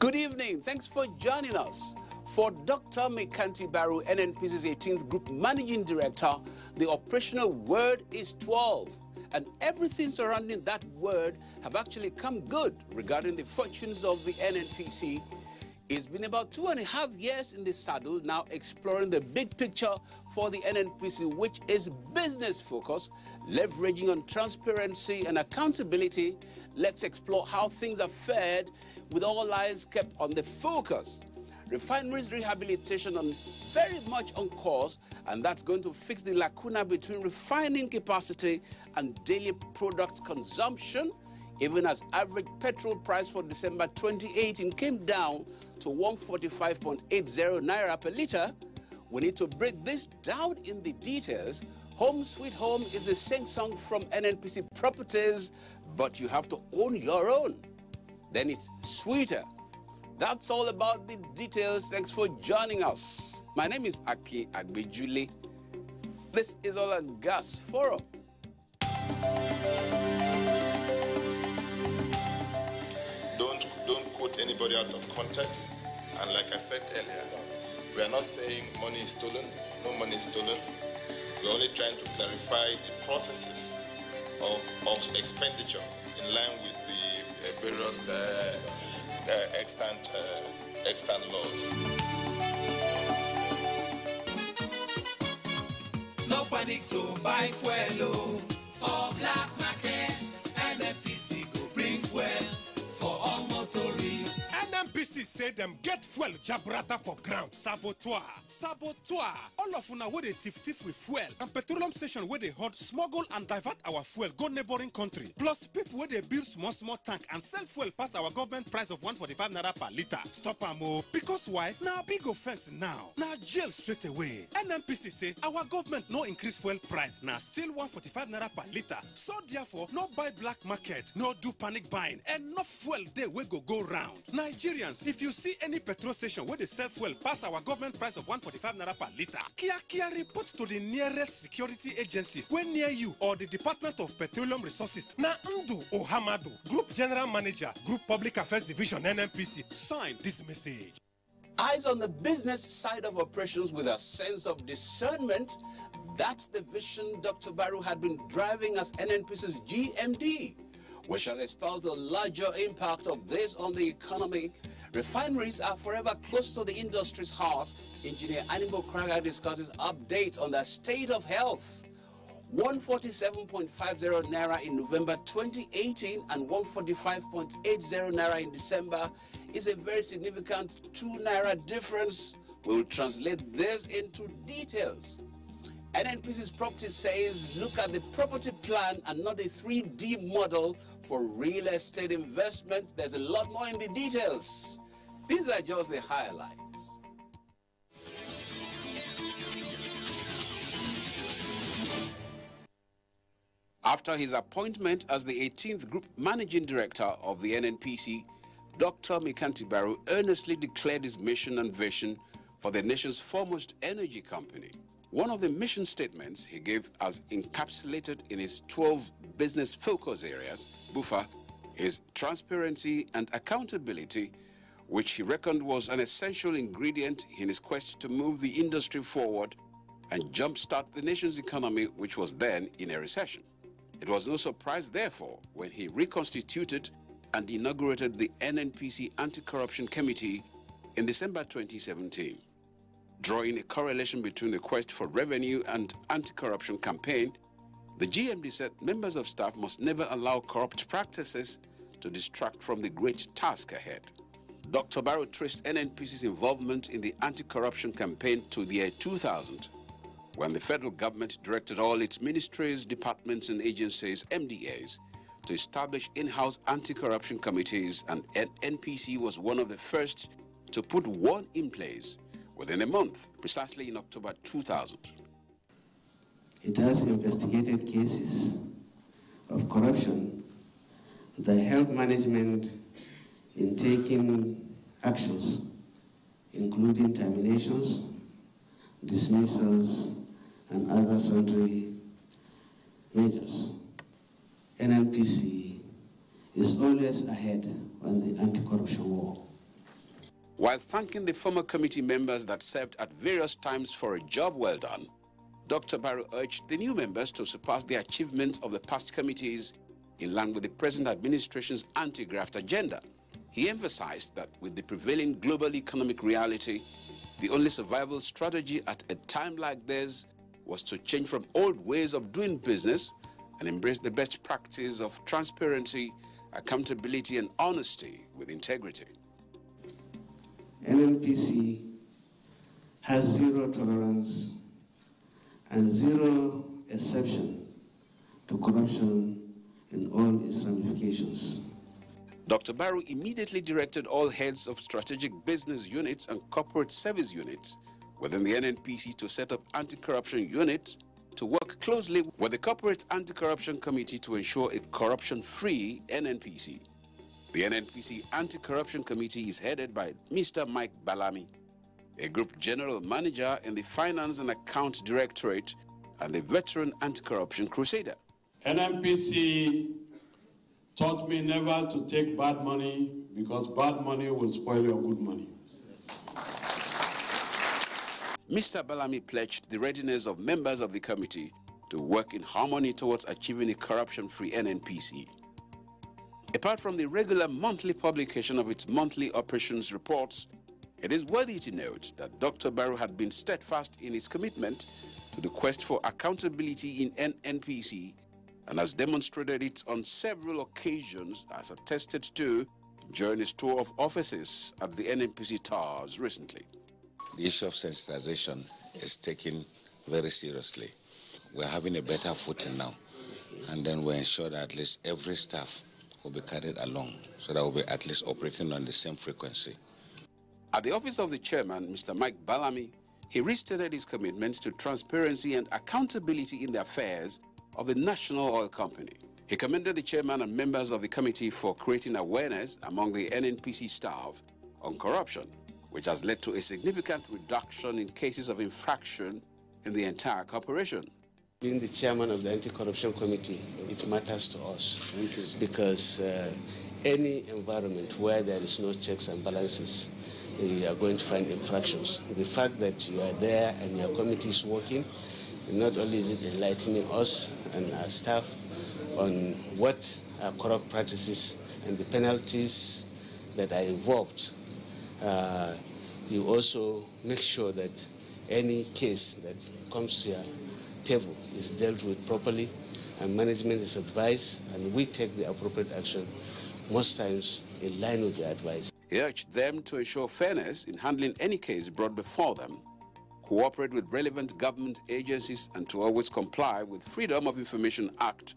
Good evening. Thanks for joining us. For Dr. Mekanti Baru, NNPC's 18th Group Managing Director, the operational word is 12. And everything surrounding that word have actually come good regarding the fortunes of the NNPC. It's been about 2.5 years in the saddle, now exploring the big picture for the NNPC, which is business focus, leveraging on transparency and accountability. Let's explore how things are fared with all eyes kept on the focus. Refineries rehabilitation on very much on course, and that's going to fix the lacuna between refining capacity and daily product consumption, even as average petrol price for December 2018 came down to 145.80 naira per litre. We need to break this down in the details. Home Sweet Home is a sing song from NNPC Properties, but you have to own your own. Then it's sweeter. That's all about the details. Thanks for joining us. My name is Aki Agbejule. This is Oil and Gas Forum. Don't quote anybody out of context. And like I said earlier, we are not saying money is stolen. No money is stolen. We're only trying to clarify the processes of expenditure in line with the various extant laws. No panic to buy fuel for black market. NNPC go bring fuel for all motorists. NNPC say them get fuel jabrata for ground. Saboteur. All of una where they tiff with fuel and petroleum station where they hot smuggle and divert our fuel go neighboring country. Plus people where they build small tank and sell fuel past our government price of 145 naira per litre. Stop am because why? Now big offense now. Now jail straight away. NNPC say our government no increase fuel price. Now still 145 naira per litre. So therefore no buy black market, no do panic buying. Enough fuel there we go round. Nigerians, if you see any petrol station where they sell fuel past our government price of 145 naira per litre, kia report to the nearest security agency when near you or the Department of Petroleum Resources. Na Ndu Ohamadu, Group General Manager, Group Public Affairs Division, NNPC, sign this message. Eyes on the business side of operations with a sense of discernment. That's the vision Dr. Baru had been driving as NNPC's GMD. We shall espouse the larger impact of this on the economy. Refineries are forever close to the industry's heart. Engineer Animal Kraga discusses updates on their state of health. 147.50 naira in November 2018 and 145.80 naira in December is a very significant 2 naira difference. We will translate this into details. NNPC's property says look at the property plan and not a 3D model for real estate investment. There's a lot more in the details. These are just the highlights. After his appointment as the 18th Group Managing Director of the NNPC, Dr. Mekanti Baru earnestly declared his mission and vision for the nation's foremost energy company. One of the mission statements he gave as encapsulated in his 12 business focus areas, BUFA, is transparency and accountability, which he reckoned was an essential ingredient in his quest to move the industry forward and jumpstart the nation's economy, which was then in a recession. It was no surprise, therefore, when he reconstituted and inaugurated the NNPC Anti-Corruption Committee in December 2017. Drawing a correlation between the quest for revenue and anti-corruption campaign, the GMD said members of staff must never allow corrupt practices to distract from the great task ahead. Dr. Baru traced NNPC's involvement in the anti-corruption campaign to the year 2000, when the federal government directed all its ministries, departments and agencies, MDAs, to establish in-house anti-corruption committees, and NNPC was one of the first to put one in place within a month, precisely in October 2000. It has investigated cases of corruption that help management in taking actions, including terminations, dismissals, and other sundry measures. NNPC is always ahead on the anti-corruption war. While thanking the former committee members that served at various times for a job well done, Dr. Barrow urged the new members to surpass the achievements of the past committees in line with the present administration's anti-graft agenda. He emphasized that with the prevailing global economic reality, the only survival strategy at a time like this was to change from old ways of doing business and embrace the best practice of transparency, accountability, and honesty with integrity. NNPC has zero tolerance and zero exception to corruption in all its ramifications. Dr. Barrow immediately directed all heads of strategic business units and corporate service units within the NNPC to set up anti-corruption units to work closely with the Corporate Anti-Corruption Committee to ensure a corruption-free NNPC. The NNPC Anti-Corruption Committee is headed by Mr. Mike Bellamy, a Group General Manager in the Finance and Account Directorate and a veteran anti-corruption crusader. NNPC taught me never to take bad money because bad money will spoil your good money. Mr. Bellamy pledged the readiness of members of the committee to work in harmony towards achieving a corruption-free NNPC. Apart from the regular monthly publication of its monthly operations reports, it is worthy to note that Dr. Barrow had been steadfast in his commitment to the quest for accountability in NNPC and has demonstrated it on several occasions as attested to during his tour of offices at the NNPC towers recently. The issue of sensitization is taken very seriously. We're having a better footing now, and then we ensure that at least every staff will be carried along so that we'll be at least operating on the same frequency. At the office of the chairman, Mr. Mike Bellamy, he restated his commitment to transparency and accountability in the affairs of the National Oil Company. He commended the chairman and members of the committee for creating awareness among the NNPC staff on corruption, which has led to a significant reduction in cases of infraction in the entire corporation. Being the chairman of the Anti-Corruption Committee, it matters to us. Thank you, sir. Because any environment where there is no checks and balances, you are going to find infractions. The fact that you are there and your committee is working, not only is it enlightening us and our staff on what are corrupt practices and the penalties that are involved, you also make sure that any case that comes to your table is dealt with properly and management is advised and we take the appropriate action, most times in line with the advice. He urged them to ensure fairness in handling any case brought before them, cooperate with relevant government agencies, and to always comply with Freedom of Information Act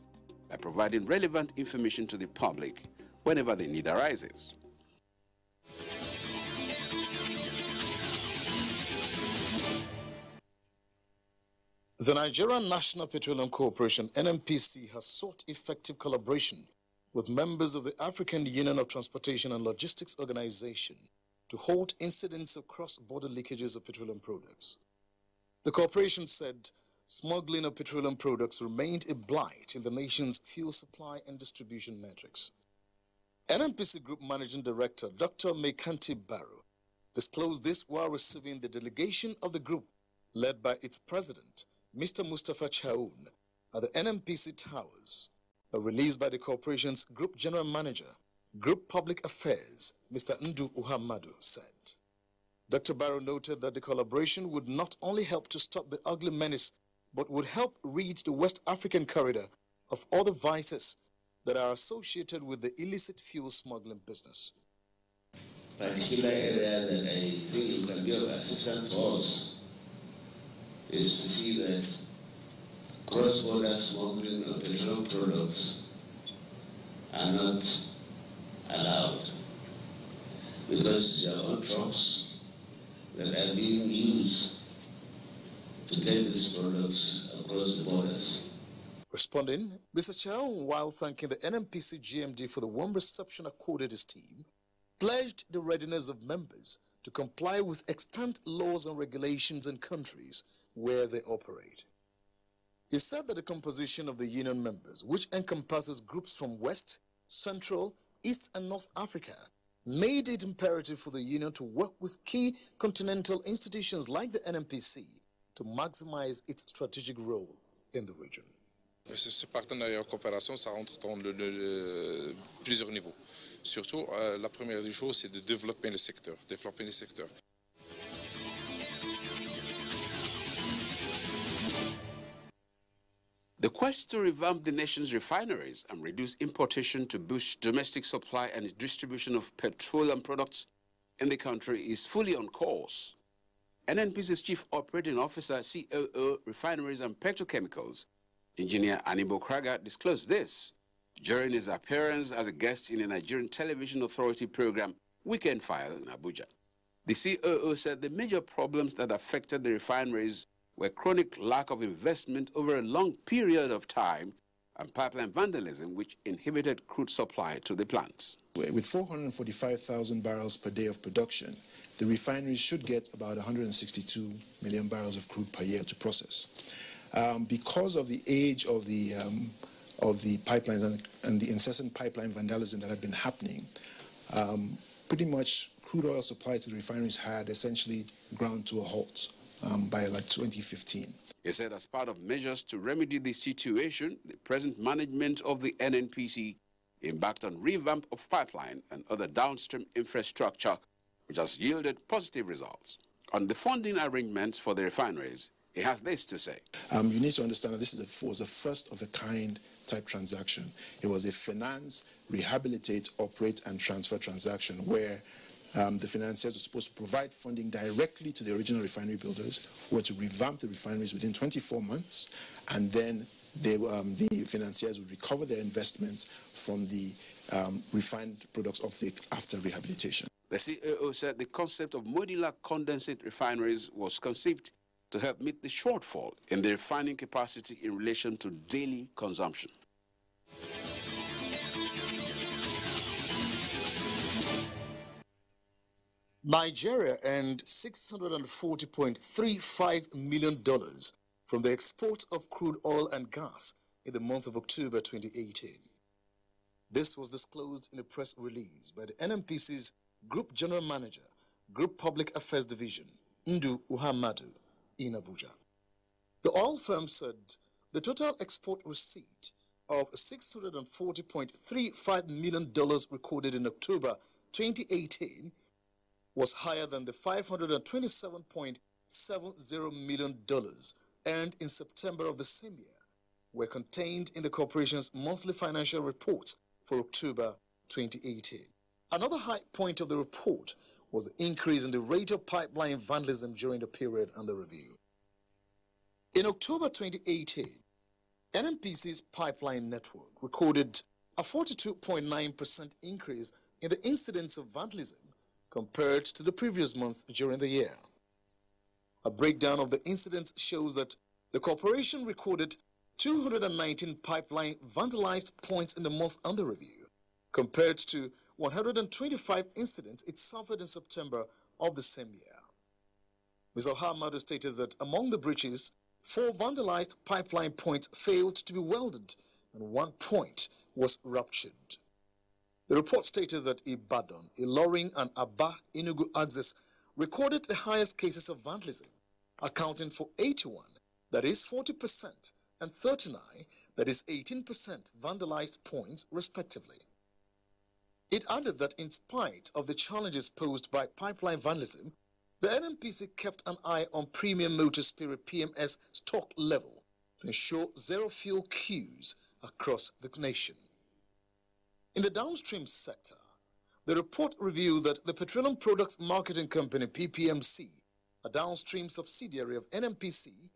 by providing relevant information to the public whenever the need arises. The Nigerian National Petroleum Corporation, NNPC, has sought effective collaboration with members of the African Union of Transportation and Logistics Organization to halt incidents of cross-border leakages of petroleum products. The corporation said smuggling of petroleum products remained a blight in the nation's fuel supply and distribution metrics. NNPC Group Managing Director Dr. Mekanti Barrow disclosed this while receiving the delegation of the group led by its president, Mr. Mustafa Chaun, at the NNPC Towers. A release by the corporation's Group General Manager, Group Public Affairs, Mr. Ndu Uhamadu, said. Dr. Barrow noted that the collaboration would not only help to stop the ugly menace, but would help rid the West African corridor of all the vices that are associated with the illicit fuel smuggling business. Particular area that I think you can be of assistance to us is to see that cross-border smuggling of petroleum products are not allowed because it's your own trucks that are being used to take these products across the borders. Responding, Mr. Chaun, while thanking the NNPC GMD for the warm reception accorded his team, pledged the readiness of members to comply with extant laws and regulations in countries where they operate. He said that the composition of the union members, which encompasses groups from West, Central, East and North Africa, made it imperative for the union to work with key continental institutions like the NNPC to maximize its strategic role in the region. Ce partenariat en coopération, ça rentre dans plusieurs niveaux. Surtout, la première des choses, c'est de développer le secteur, The quest to revamp the nation's refineries and reduce importation to boost domestic supply and distribution of petroleum products in the country is fully on course. NNPC's Chief Operating Officer, COO, Refineries and Petrochemicals, Engineer Anibo Kraga, disclosed this during his appearance as a guest in a Nigerian Television Authority program, Weekend File, in Abuja. The COO said the major problems that affected the refineries were chronic lack of investment over a long period of time and pipeline vandalism, which inhibited crude supply to the plants. With 445,000 barrels per day of production, the refineries should get about 162 million barrels of crude per year to process. Because of the age of the pipelines and the incessant pipeline vandalism that had been happening, pretty much crude oil supply to the refineries had essentially ground to a halt by like 2015. He said as part of measures to remedy the situation, the present management of the NNPC embarked on revamp of pipeline and other downstream infrastructure, which has yielded positive results. On the funding arrangements for the refineries, he has this to say. You need to understand that this was a first-of-a-kind type transaction. It was a finance, rehabilitate, operate, and transfer transaction where the financiers were supposed to provide funding directly to the original refinery builders, who were to revamp the refineries within 24 months, and then the financiers would recover their investments from the refined products after rehabilitation. The COO said the concept of modular condensate refineries was conceived to help meet the shortfall in the refining capacity in relation to daily consumption. Nigeria earned $640.35 million from the export of crude oil and gas in the month of October 2018. This was disclosed in a press release by the NNPC's Group General Manager, Group Public Affairs Division, Ndu Uhamadu, in Abuja. The oil firm said the total export receipt of $640.35 million recorded in October 2018 was higher than the $527.70 million earned in September of the same year, were contained in the corporation's monthly financial reports for October 2018. Another high point of the report was the increase in the rate of pipeline vandalism during the period under review. In October 2018, NNPC's pipeline network recorded a 42.9% increase in the incidence of vandalism compared to the previous month during the year. A breakdown of the incidents shows that the corporation recorded 219 pipeline vandalized points in the month under review, compared to 125 incidents it suffered in September of the same year. Mr. Hamadu stated that among the breaches, 4 vandalized pipeline points failed to be welded and 1 point was ruptured. The report stated that Ibadan, Ilorin, and Aba Enugu axis recorded the highest cases of vandalism, accounting for 81, that is 40%, and 39, that is 18% vandalized points, respectively. It added that in spite of the challenges posed by pipeline vandalism, the NNPC kept an eye on premium motor spirit PMS stock level to ensure zero fuel queues across the nation. In the downstream sector, the report revealed that the Petroleum Products Marketing Company, PPMC, a downstream subsidiary of NNPC,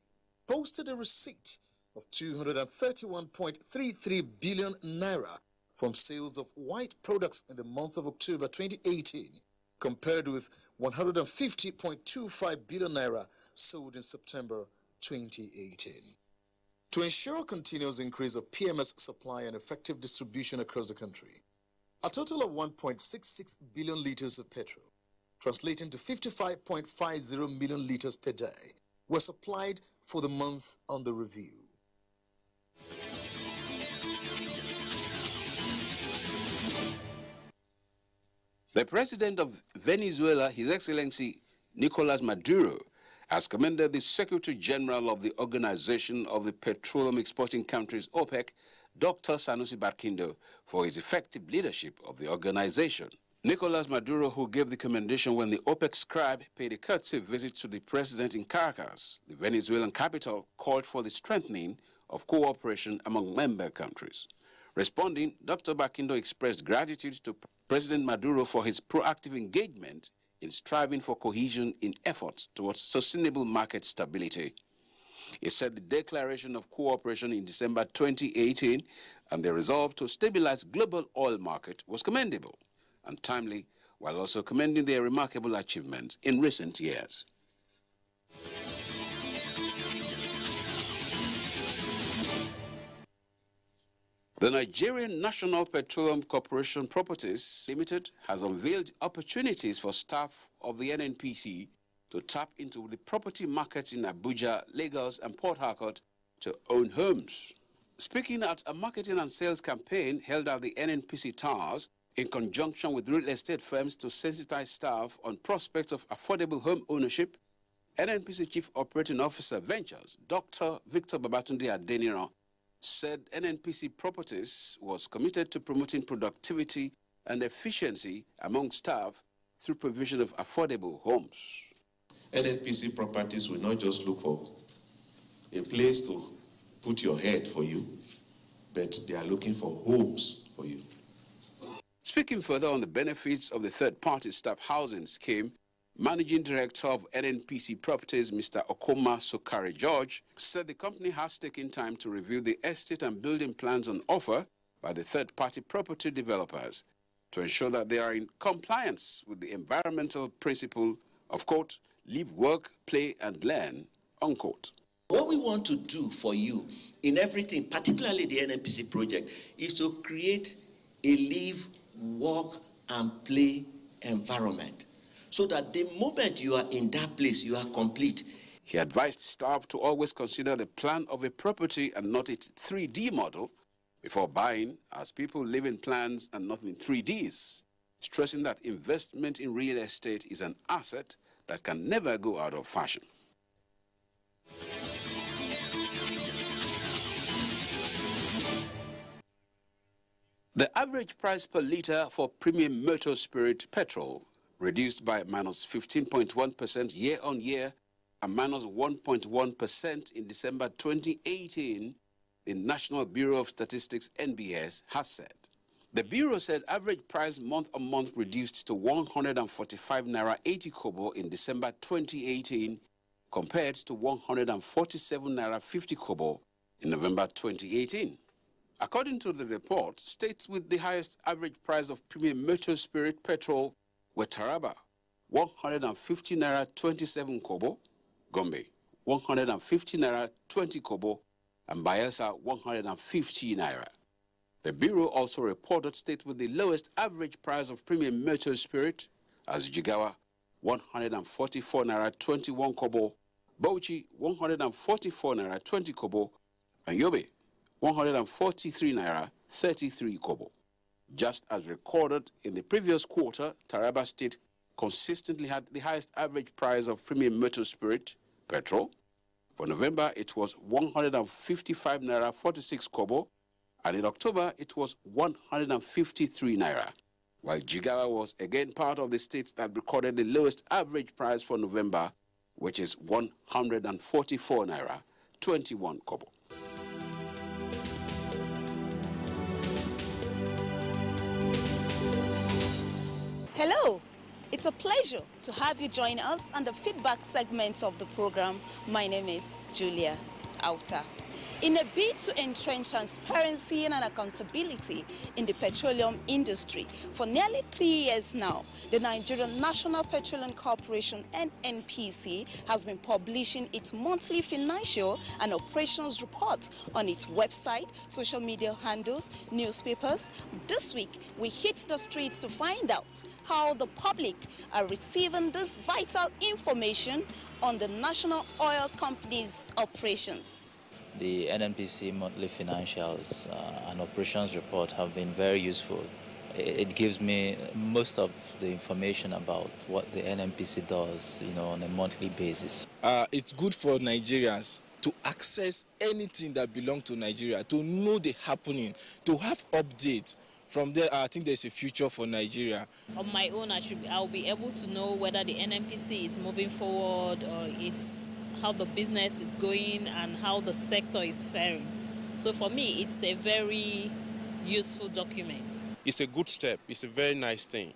posted a receipt of 231.33 billion naira from sales of white products in the month of October 2018, compared with 150.25 billion naira sold in September 2018. To ensure continuous increase of PMS supply and effective distribution across the country, a total of 1.66 billion liters of petrol, translating to 55.50 million liters per day, were supplied for the month under review. The president of Venezuela, His Excellency Nicolas Maduro, has commended the Secretary General of the Organization of the Petroleum Exporting Countries, OPEC, Dr. Sanusi Barkindo, for his effective leadership of the organization. Nicolas Maduro, who gave the commendation when the OPEC scribe paid a courtesy visit to the president in Caracas, the Venezuelan capital, called for the strengthening of cooperation among member countries. Responding, Dr. Barkindo expressed gratitude to President Maduro for his proactive engagement in striving for cohesion in efforts towards sustainable market stability. He said the declaration of cooperation in December 2018 and the resolve to stabilize global oil market was commendable and timely, while also commending their remarkable achievements in recent years. The Nigerian National Petroleum Corporation Properties Limited has unveiled opportunities for staff of the NNPC to tap into the property markets in Abuja, Lagos, and Port Harcourt to own homes. Speaking at a marketing and sales campaign held at the NNPC Towers in conjunction with real estate firms to sensitize staff on prospects of affordable home ownership, NNPC Chief Operating Officer Ventures, Dr. Victor Babatunde Adeniro, said NNPC Properties was committed to promoting productivity and efficiency among staff through provision of affordable homes. NNPC Properties will not just look for a place to put your head for you, but they are looking for homes for you. Speaking further on the benefits of the third-party staff housing scheme, Managing Director of NNPC Properties, Mr. Okoma Sokari George, said the company has taken time to review the estate and building plans on offer by the third-party property developers to ensure that they are in compliance with the environmental principle of, quote, live, work, play, and learn, unquote. What we want to do for you in everything, particularly the NNPC project, is to create a live, work, and play environment, so that the moment you are in that place, you are complete. He advised staff to always consider the plan of a property and not its 3D model before buying, as people live in plans and not in 3Ds, stressing that investment in real estate is an asset that can never go out of fashion. The average price per litre for premium motor spirit petrol reduced by minus 15.1% year-on-year and minus 1.1% in December 2018, the National Bureau of Statistics, NBS, has said. The Bureau said average price month-on-month reduced to 145 Naira 80 Kobo in December 2018 compared to 147 Naira 50 Kobo in November 2018. According to the report, states with the highest average price of premium motor spirit petrol were Taraba, 150 Naira 27 Kobo, Gombe, 150 Naira 20 Kobo, and Bayelsa, 150 Naira. The Bureau also reported states with the lowest average price of premium motor spirit as Jigawa, 144 Naira 21 Kobo, Bauchi, 144 Naira 20 Kobo, and Yobe, 143 Naira 33 Kobo. Just as recorded in the previous quarter, Taraba State consistently had the highest average price of premium motor spirit petrol. For November, it was 155 Naira 46 Kobo, and in October, it was 153 Naira, while Jigawa was again part of the states that recorded the lowest average price for November, which is 144 Naira 21 Kobo. Hello, it's a pleasure to have you join us on the feedback segments of the program. My name is Julia Auta. In a bid to entrench transparency and accountability in the petroleum industry, for nearly 3 years now, the Nigerian National Petroleum Corporation, NNPC, has been publishing its monthly financial and operations report on its website, social media handles, newspapers. This week, we hit the streets to find out how the public are receiving this vital information on the national oil company's operations. The NNPC monthly financials and operations report have been very useful It gives me most of the information about what the NNPC does, on a monthly basis. It's good for Nigerians to access anything that belongs to Nigeria, to know the happening, to have updates. From there, I think there's a future for Nigeria. On my own, I'll be able to know whether the NNPC is moving forward, or it's how the business is going and how the sector is faring. So for me, it's a very useful document. It's a good step. It's a very nice thing.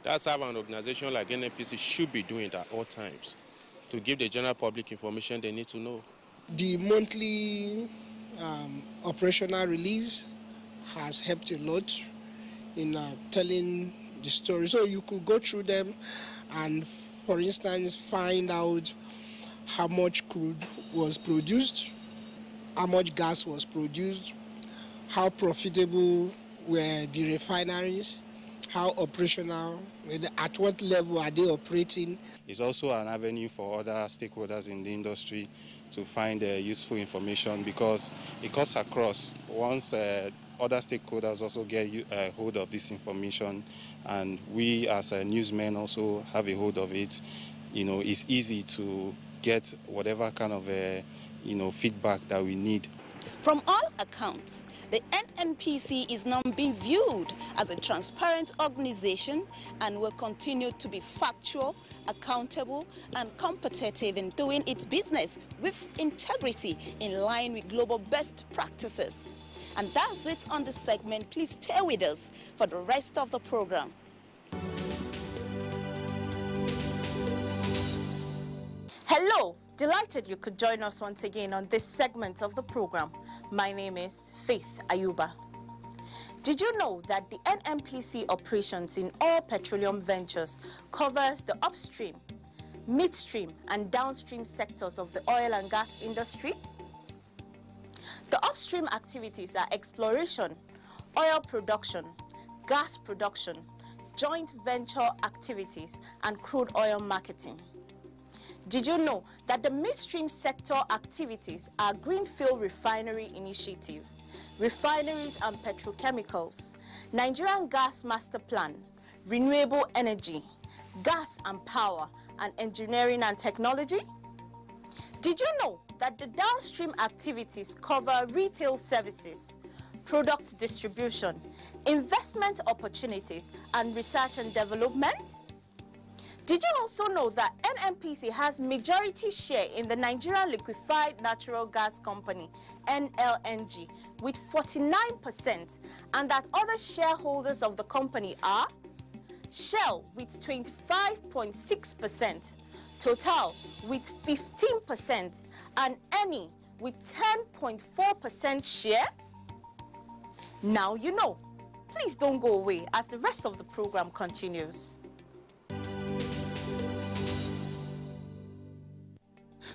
That's how an organization like NNPC should be doing it at all times, to give the general public information they need to know. The monthly operational release has helped a lot in telling the story. So you could go through them and, for instance, find out how much crude was produced, how much gas was produced, how profitable were the refineries, how operational, at what level are they operating. It's also an avenue for other stakeholders in the industry to find useful information, because it cuts across. Once other stakeholders also get hold of this information, and we as newsmen also have a hold of it, it's easy to get whatever kind of feedback that we need. From all accounts, the NNPC is now being viewed as a transparent organization and will continue to be factual, accountable, and competitive in doing its business with integrity in line with global best practices. And that's it on this segment. Please stay with us for the rest of the program. Hello. Delighted you could join us once again on this segment of the program. My name is Faith Ayuba. Did you know that the NNPC operations in all petroleum ventures covers the upstream, midstream, and downstream sectors of the oil and gas industry? The upstream activities are exploration, oil production, gas production, joint venture activities, and crude oil marketing. Did you know that the midstream sector activities are Greenfield Refinery Initiative, refineries and petrochemicals, Nigerian Gas Master Plan, renewable energy, gas and power, and engineering and technology? Did you know that the downstream activities cover retail services, product distribution, investment opportunities, and research and development? Did you also know that NNPC has majority share in the Nigerian Liquefied Natural Gas Company, NLNG, with 49%, and that other shareholders of the company are Shell with 25.6%, Total with 15%, and Eni with 10.4% share? Now you know. Please don't go away as the rest of the program continues.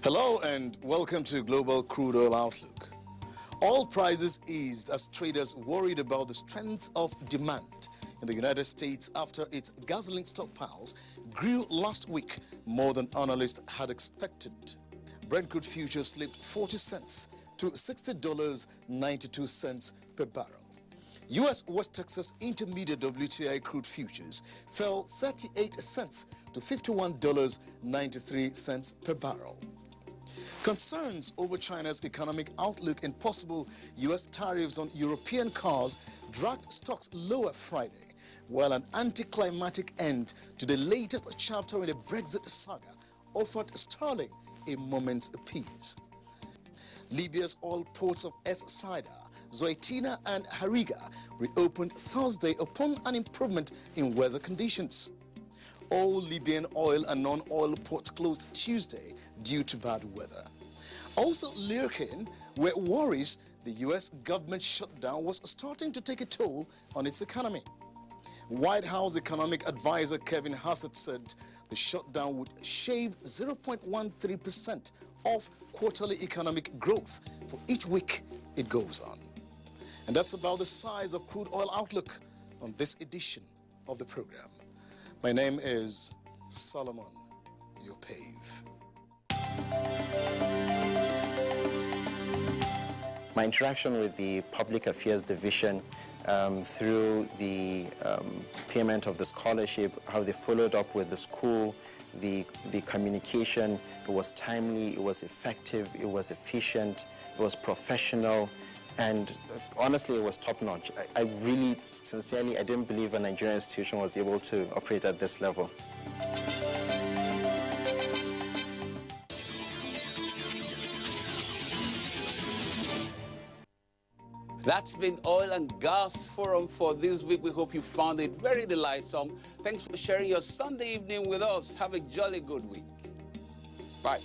Hello and welcome to Global Crude Oil Outlook. Oil prices eased as traders worried about the strength of demand in the United States after its gasoline stockpiles grew last week more than analysts had expected. Brent crude futures slipped 40 cents to $60.92 per barrel. U.S. West Texas Intermediate WTI crude futures fell 38 cents to $51.93 per barrel. Concerns over China's economic outlook and possible U.S. tariffs on European cars dragged stocks lower Friday, while an anticlimactic end to the latest chapter in the Brexit saga offered sterling a moment's peace. Libya's oil ports of Es-Saida, Zoetina and Hariga reopened Thursday upon an improvement in weather conditions. All Libyan oil and non-oil ports closed Tuesday due to bad weather. Also lurking were worries the U.S. government shutdown was starting to take a toll on its economy. White House economic advisor Kevin Hassett said the shutdown would shave 0.13% off quarterly economic growth for each week it goes on. And that's about the size of Crude Oil Outlook on this edition of the program. My name is Solomon Yopave. My interaction with the Public Affairs Division through the payment of the scholarship, how they followed up with the school, the communication. It was timely, it was effective, it was efficient, it was professional, and honestly, it was top-notch. I really, sincerely, I didn't believe a Nigerian institution was able to operate at this level. That's been Oil and Gas Forum for this week. We hope you found it very delightsome. Thanks for sharing your Sunday evening with us. Have a jolly good week. Bye.